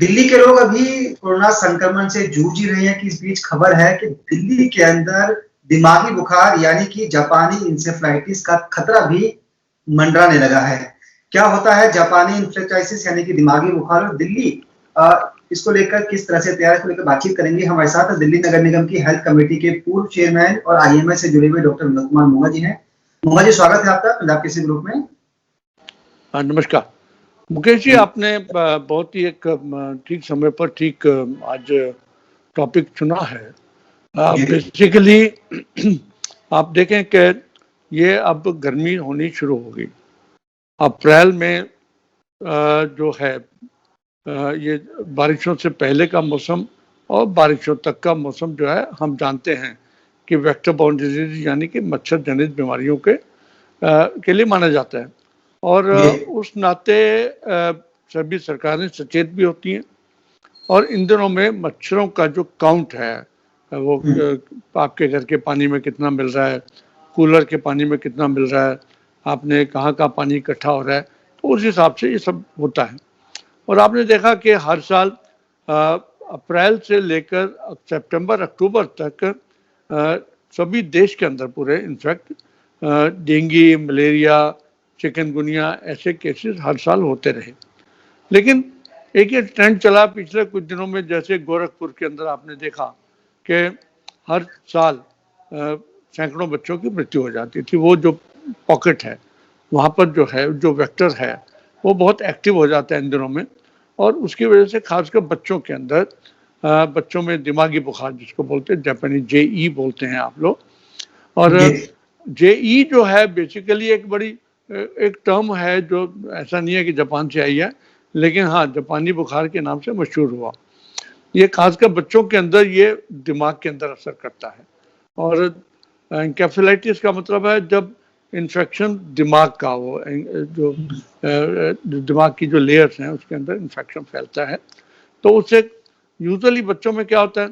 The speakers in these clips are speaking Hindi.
दिल्ली के लोग अभी कोरोना संक्रमण से जूझ ही रहे हैं कि इस बीच खबर है कि दिल्ली के अंदर दिमागी बुखार यानी कि जापानी इंसेफ्लाइटिस का खतरा भी मंडराने लगा है। क्या होता है जापानी इंसेफ्लाइटिस यानी कि दिमागी बुखार, और दिल्ली इसको लेकर किस तरह से तैयार, इसको लेकर बातचीत करेंगे। हमारे साथ दिल्ली नगर निगम की हेल्थ कमेटी के पूर्व चेयरमैन और आईएमए से जुड़े हुए डॉक्टर विनोद कुमार मोंगा जी हैं। मोंगा जी, स्वागत है आपका पंजाब केसरी ग्रुप में। नमस्कार मुकेश जी, आपने बहुत ही एक ठीक समय पर ठीक आज टॉपिक चुना है। बेसिकली आप देखें कि ये अब गर्मी होनी शुरू होगी। अप्रैल में जो है ये बारिशों से पहले का मौसम और बारिशों तक का मौसम जो है, हम जानते हैं कि वेक्टर बॉर्न डिजीज यानी कि मच्छर जनित बीमारियों के लिए माना जाता है। और उस नाते सभी सरकारें सचेत भी होती हैं। और इन दिनों में मच्छरों का जो काउंट है वो आपके घर के पानी में कितना मिल रहा है, कूलर के पानी में कितना मिल रहा है, आपने कहाँ का पानी इकट्ठा हो रहा है, तो उस हिसाब से ये सब होता है। और आपने देखा कि हर साल अप्रैल से लेकर सितंबर अक्टूबर तक सभी देश के अंदर पूरे इनफैक्ट डेंगू, मलेरिया, चिकनगुनिया ऐसे केसेस हर साल होते रहे। लेकिन एक ये ट्रेंड चला पिछले कुछ दिनों में, जैसे गोरखपुर के अंदर आपने देखा कि हर साल सैकड़ों बच्चों की मृत्यु हो जाती थी। वो जो पॉकेट है वहाँ पर जो है, जो वेक्टर है वो बहुत एक्टिव हो जाता है इन दिनों में। और उसकी वजह से खासकर बच्चों के अंदर बच्चों में दिमागी बुखार जिसको बोलते हैं, जापानी जेई बोलते हैं आप लोग। और जेई जो है बेसिकली एक टर्म है जो ऐसा नहीं है कि जापान से आई है, लेकिन हाँ जापानी बुखार के नाम से मशहूर हुआ। ये खासकर बच्चों के अंदर ये दिमाग के अंदर असर करता है। और एन्केफेलाइटिस का मतलब है जब इन्फेक्शन दिमाग का हो, जो दिमाग की जो लेयर्स हैं उसके अंदर इन्फेक्शन फैलता है। तो उससे यूजुअली बच्चों में क्या होता है,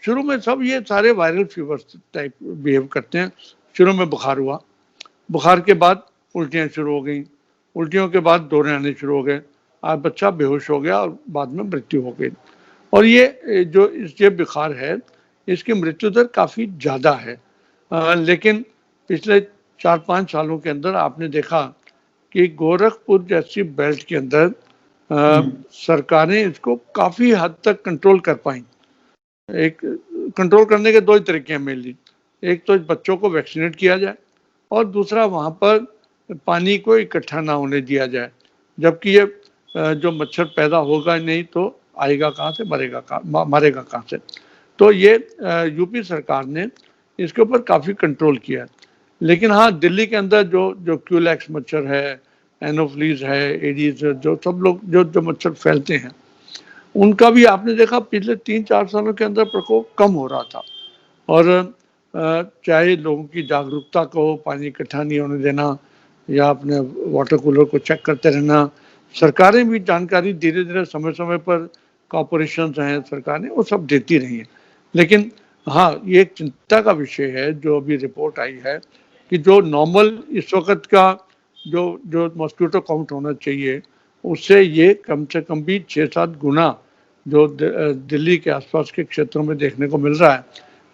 शुरू में सब ये सारे वायरल फीवर्स टाइप बिहेव करते हैं। शुरू में बुखार हुआ, बुखार के बाद उल्टियाँ शुरू हो गई, उल्टियों के बाद दौरे आने शुरू हो गए, आज बच्चा बेहोश हो गया और बाद में मृत्यु हो गई। और ये जो बुखार है इसकी मृत्यु दर काफ़ी ज़्यादा है। लेकिन पिछले 4-5 सालों के अंदर आपने देखा कि गोरखपुर जैसी बेल्ट के अंदर सरकारें इसको काफ़ी हद तक कंट्रोल कर पाई। एक कंट्रोल करने के दो ही तरीके हैं मेनली, एक तो बच्चों को वैक्सीनेट किया जाए और दूसरा वहाँ पर पानी को इकट्ठा ना होने दिया जाए। जबकि ये जो मच्छर पैदा होगा नहीं तो आएगा कहाँ से, मरेगा कहाँ से। तो ये यूपी सरकार ने इसके ऊपर काफ़ी कंट्रोल किया। लेकिन हाँ, दिल्ली के अंदर जो क्यूलेक्स मच्छर है, एनोफ्लीज है, एडीज, जो सब लोग जो मच्छर फैलते हैं उनका भी आपने देखा पिछले 3-4 सालों के अंदर प्रकोप कम हो रहा था। और चाहे लोगों की जागरूकता को, पानी इकट्ठा नहीं होने देना या अपने वाटर कूलर को चेक करते रहना, सरकारें भी जानकारी धीरे धीरे समय समय पर कॉरपोरेशंस हैं सरकारें वो सब देती रही हैं। लेकिन हाँ, ये एक चिंता का विषय है जो अभी रिपोर्ट आई है कि जो नॉर्मल इस वक्त का जो मॉस्किटो काउंट होना चाहिए उससे ये कम से कम भी 6-7 गुना जो दिल्ली के आसपास के क्षेत्रों में देखने को मिल रहा है।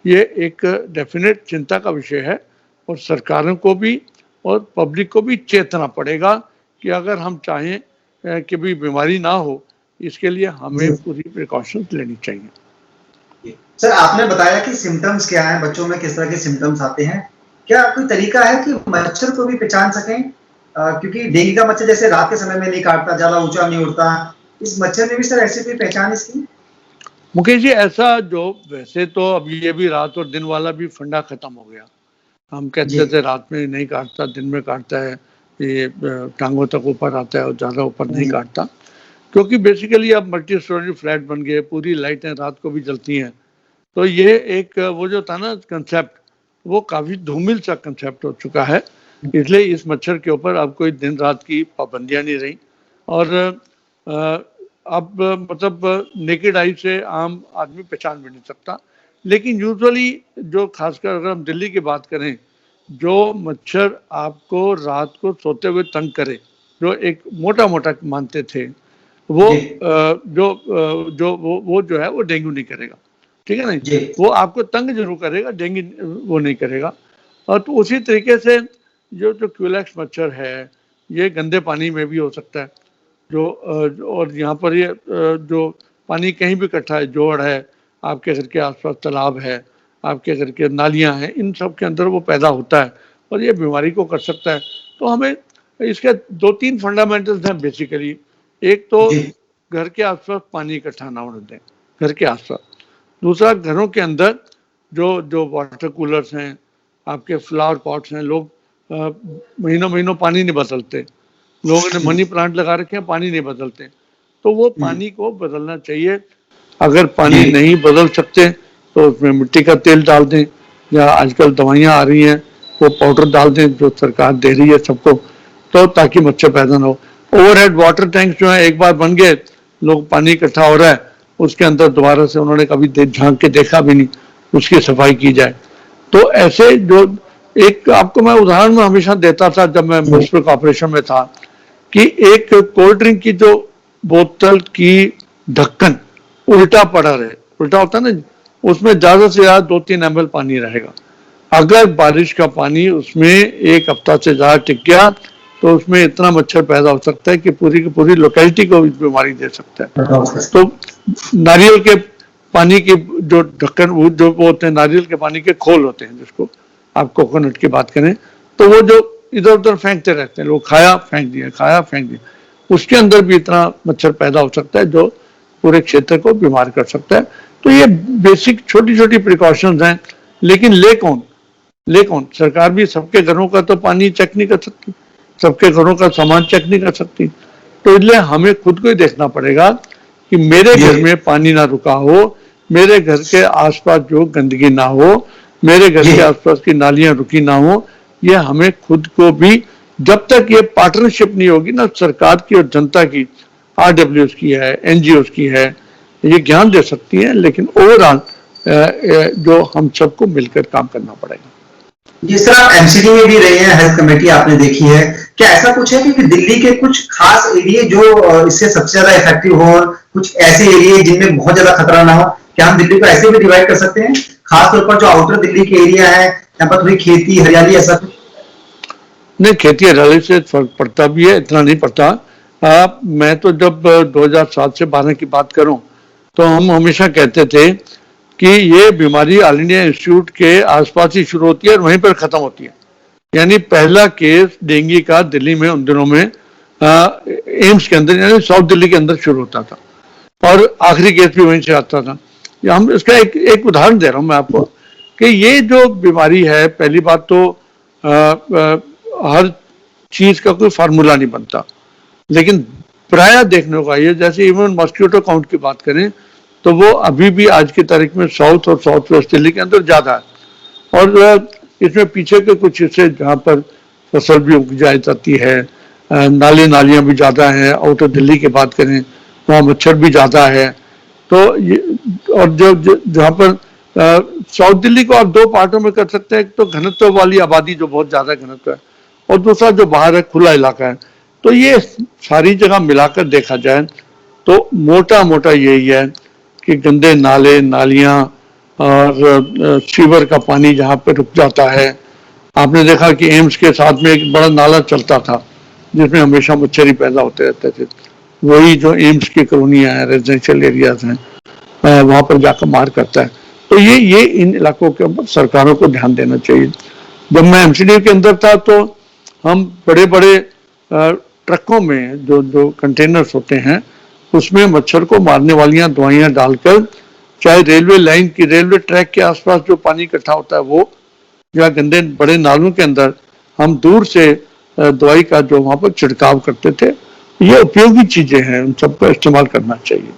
ये एक डेफिनेट चिंता का विषय है और सरकारों को भी और पब्लिक को भी चेतना पड़ेगा कि अगर हम चाहें कि भी बीमारी ना हो, इसके लिए हमें पूरी प्रिकॉशंस लेनी चाहिए। सर, आपने बताया कि सिम्टम्स क्या हैं, बच्चों में किस तरह के सिम्टम्स आते हैं। क्या कोई तरीका है कि मच्छर को भी पहचान सकें? क्योंकि डेंगू का मच्छर जैसे रात के समय में नहीं काटता, ज्यादा ऊंचा नहीं उड़ता, इस मच्छर में भी सर ऐसी कोई पहचान इसकी? मुकेश जी, ऐसा जो वैसे तो अब ये भी रात और दिन वाला भी फंडा खत्म हो गया। हम कहते थे रात में नहीं काटता, दिन में काटता है, ये टांगों तक ऊपर आता है और ज़्यादा ऊपर नहीं काटता। क्योंकि बेसिकली अब मल्टी स्टोरी फ्लैट बन गए, पूरी लाइटें रात को भी जलती हैं। तो ये एक वो जो था ना कंसेप्ट, वो काफ़ी धूमिल सा कंसेप्ट हो चुका है। इसलिए इस मच्छर के ऊपर अब कोई दिन रात की पाबंदियाँ नहीं रही। और अब मतलब नेकेड आई से आम आदमी पहचान भी नहीं सकता। लेकिन यूजुअली जो खासकर अगर हम दिल्ली की बात करें, जो मच्छर आपको रात को सोते हुए तंग करे, जो एक मोटा मोटा मानते थे, वो जी जो वो जो है वो डेंगू नहीं करेगा, ठीक है नहीं, जी वो आपको तंग जरूर करेगा, डेंगू वो नहीं करेगा। और तो उसी तरीके से जो क्यूलेक्स मच्छर है ये गंदे पानी में भी हो सकता है, और यहाँ पर ये जो पानी कहीं भी इकट्ठा है, जोड़ है, आपके घर के आसपास तालाब है, आपके घर के नालियाँ हैं, इन सब के अंदर वो पैदा होता है और ये बीमारी को कर सकता है। तो हमें इसके 2-3 फंडामेंटल्स हैं बेसिकली। एक तो जी घर के आसपास पानी इकट्ठा ना होने दें, घर के आसपास। दूसरा, घरों के अंदर जो वाटर कूलर्स हैं, आपके फ्लावर पॉट्स हैं, लोग महीनों महीनों पानी नहीं बदलते, लोगों ने मनी प्लांट लगा रखे हैं, पानी नहीं बदलते, तो वो पानी को बदलना चाहिए। अगर पानी जी नहीं बदल सकते तो उसमें मिट्टी का तेल डाल दें, या आजकल दवाइयाँ आ रही हैं वो पाउडर डाल दें जो सरकार दे रही है सबको, तो ताकि मच्छर पैदा ना हो। ओवरहेड वाटर टैंक जो है एक बार बन गए, लोग पानी इकट्ठा हो रहा है, उसके अंदर दोबारा से उन्होंने कभी झांक के देखा भी नहीं, उसकी सफाई की जाए। तो ऐसे जो एक आपको मैं उदाहरण में हमेशा देता था जब मैं म्युनिसिपल कॉर्पोरेशन में था, कि एक कोल्ड ड्रिंक की जो बोतल की ढक्कन उल्टा पड़ा रहे, उल्टा होता है ना, उसमें ज्यादा से ज्यादा 2-3 ml पानी रहेगा। अगर बारिश का पानी उसमें एक हफ्ता से ज्यादा टिक गया तो उसमें इतना मच्छर पैदा हो सकता है कि पूरी की पूरी लोकेलिटी को बीमारी दे सकता है। तो नारियल के पानी की जो ढक्कन, वो जो होते हैं नारियल के पानी के खोल होते हैं, जिसको आप कोकोनट की बात करें, तो वो जो इधर उधर फेंकते रहते हैं लोग, खाया फेंक दिया, खाया फेंक दिया, उसके अंदर भी इतना मच्छर पैदा हो सकता है जो पूरे क्षेत्र को बीमार कर सकता है। तो ये बेसिक छोटी छोटी प्रिकॉशंस हैं, लेकिन ले कौन? सरकार भी सबके घरों का तो पानी चेक नहीं कर सकती, सबके घरों का सामान चेक नहीं कर सकती। तो इसलिए हमें खुद को ही देखना पड़ेगा कि मेरे घर में पानी ना रुका हो, मेरे घर के आसपास जो गंदगी ना हो, मेरे घर के आसपास की नालियां रुकी ना हो। ये हमें खुद को भी, जब तक ये पार्टनरशिप नहीं होगी ना सरकार की और जनता की, RWS की है, NGOs की है, ये ज्ञान दे सकती है, लेकिन ओवरऑल जो हम सबको मिलकर काम करना पड़ेगा। जिस तरह आप एमसीडी में भी रहे हैं, हेल्थ कमेटी आपने देखी है, क्या ऐसा कुछ है कि दिल्ली के कुछ खास एरिया जो इससे सबसे ज्यादा इफेक्टिव हो, और कुछ ऐसे एरिया जिनमें बहुत ज्यादा खतरा ना हो? क्या हम दिल्ली को ऐसे भी डिवाइड कर सकते हैं, खासतौर पर जो आउटर दिल्ली के एरिया है, यहाँ पर थोड़ी खेती हरियाली, ऐसा कुछ? नहीं, खेती हरियाली से फर्क पड़ता भी है, इतना नहीं पड़ता। मैं तो जब 2007 से 12 की बात करूं तो हम हमेशा कहते थे कि ये बीमारी ऑल इंडिया इंस्टीट्यूट के आसपास ही शुरू होती है और वहीं पर खत्म होती है। यानी पहला केस डेंगू का दिल्ली में उन दिनों में एम्स के अंदर, यानी साउथ दिल्ली के अंदर शुरू होता था, और आखिरी केस भी वहीं से आता था। हम इसका एक उदाहरण दे रहा हूं मैं आपको, कि ये जो बीमारी है, पहली बात तो हर चीज का कोई फार्मूला नहीं बनता, लेकिन प्राय देखने को आई है, जैसे इवन मॉस्किटो काउंट की बात करें तो वो अभी भी आज की तारीख में साउथ और साउथ वेस्ट दिल्ली के अंदर ज्यादा है। और इसमें पीछे के कुछ हिस्से जहाँ पर फसल भी उगाई जाती है, नालियां भी ज्यादा हैं, आउटर दिल्ली की बात करें वहाँ मच्छर भी ज्यादा है। तो ये, और जो जहाँ पर साउथ दिल्ली को आप दो पार्टों में कर सकते हैं, एक तो घनत्व वाली आबादी जो बहुत ज्यादा घनत्व है, और दूसरा जो बाहर है खुला इलाका है। तो ये सारी जगह मिलाकर देखा जाए तो मोटा मोटा यही है कि गंदे नाले नालियां और सीवर का पानी जहाँ पे रुक जाता है। आपने देखा कि एम्स के साथ में एक बड़ा नाला चलता था जिसमें हमेशा मच्छर ही पैदा होते रहते थे, वही जो एम्स की कॉलोनियां हैं, रेजिडेंशियल एरियाज हैं, वहां पर जाकर मार करता है। तो ये इन इलाकों के ऊपर सरकारों को ध्यान देना चाहिए। जब मैं MCD के अंदर था तो हम बड़े बड़े ट्रकों में जो कंटेनर्स होते हैं उसमें मच्छर को मारने वाली दवाइयां डालकर, चाहे रेलवे लाइन की, रेलवे ट्रैक के आसपास जो पानी इकट्ठा होता है वो, या गंदे बड़े नालों के अंदर, हम दूर से दवाई का जो वहां पर छिड़काव करते थे। ये उपयोगी चीजें हैं, उन सबका इस्तेमाल करना चाहिए।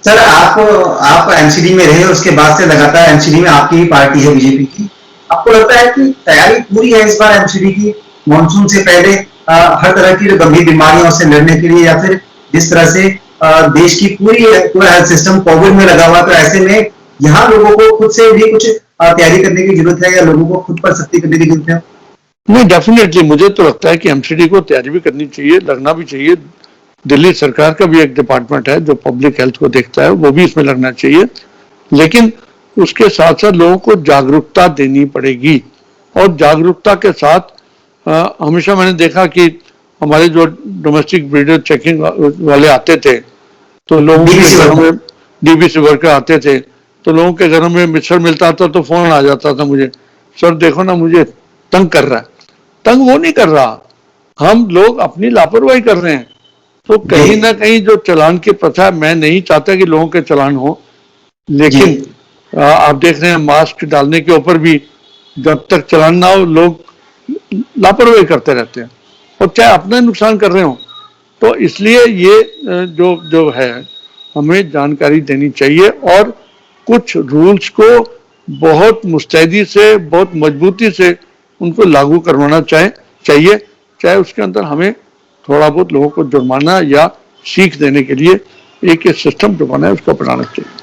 सर, आप MCD में रहे, उसके बाद से लगातार MCD में आपकी ही पार्टी है, बीजेपी की। आपको लगता है कि तैयारी पूरी है इस बार MCD की, मानसून से पहले हर तरह की गंभीर बीमारियों से लड़ने के लिए, या फिर जिस तरह से देश की पूरा हेल्थ सिस्टम कोविड में लगा हुआ, तो ऐसे में यहाँ लोगों को खुद से भी कुछ तैयारी करने की जरूरत है, या लोगों को खुद पर सख्ती करने की जरूरत है? नहीं, डेफिनेटली मुझे तो लगता है कि MCD को तैयारी भी करनी चाहिए, लगना भी चाहिए। दिल्ली सरकार का भी एक डिपार्टमेंट है जो पब्लिक हेल्थ को देखता है, वो भी इसमें लगना चाहिए। लेकिन उसके साथ साथ लोगों को जागरूकता देनी पड़ेगी, और जागरूकता के साथ हमेशा मैंने देखा कि हमारे जो डोमेस्टिक वीडियो चेकिंग वाले आते थे, तो लोगों के घरों में डीबीसी वर्कर आते थे, तो लोगों के घरों में मिक्सर मिलता था तो फोन आ जाता था मुझे, सर देखो ना मुझे तंग कर रहा है। तंग वो नहीं कर रहा, हम लोग अपनी लापरवाही कर रहे हैं। तो कहीं ना कहीं जो चालान की प्रथा है, मैं नहीं चाहता कि लोगों के चालान हो, लेकिन आप देख रहे हैं मास्क डालने के ऊपर भी जब तक चालान ना हो लोग लापरवाही करते रहते हैं, और चाहे अपना नुकसान कर रहे हो। तो इसलिए ये जो जो है हमें जानकारी देनी चाहिए, और कुछ रूल्स को बहुत मुस्तैदी से, बहुत मजबूती से उनको लागू करवाना चाहिए, चाहे उसके अंदर हमें थोड़ा बहुत लोगों को जुर्माना या सीख देने के लिए एक सिस्टम जो बना है उसको अपनाना चाहिए।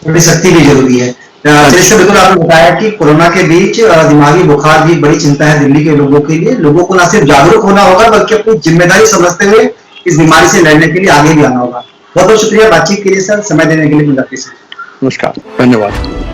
थोड़ी सख्ती भी जरूरी है। जैसे बिल्कुल आपने बताया कि कोरोना के बीच दिमागी बुखार भी बड़ी चिंता है दिल्ली के लोगों के लिए। लोगों को न सिर्फ जागरूक होना होगा बल्कि अपनी जिम्मेदारी समझते हुए इस बीमारी से लड़ने के लिए आगे भी आना होगा। बहुत बहुत शुक्रिया बातचीत के लिए सर, समय देने के लिए। नमस्कार, धन्यवाद।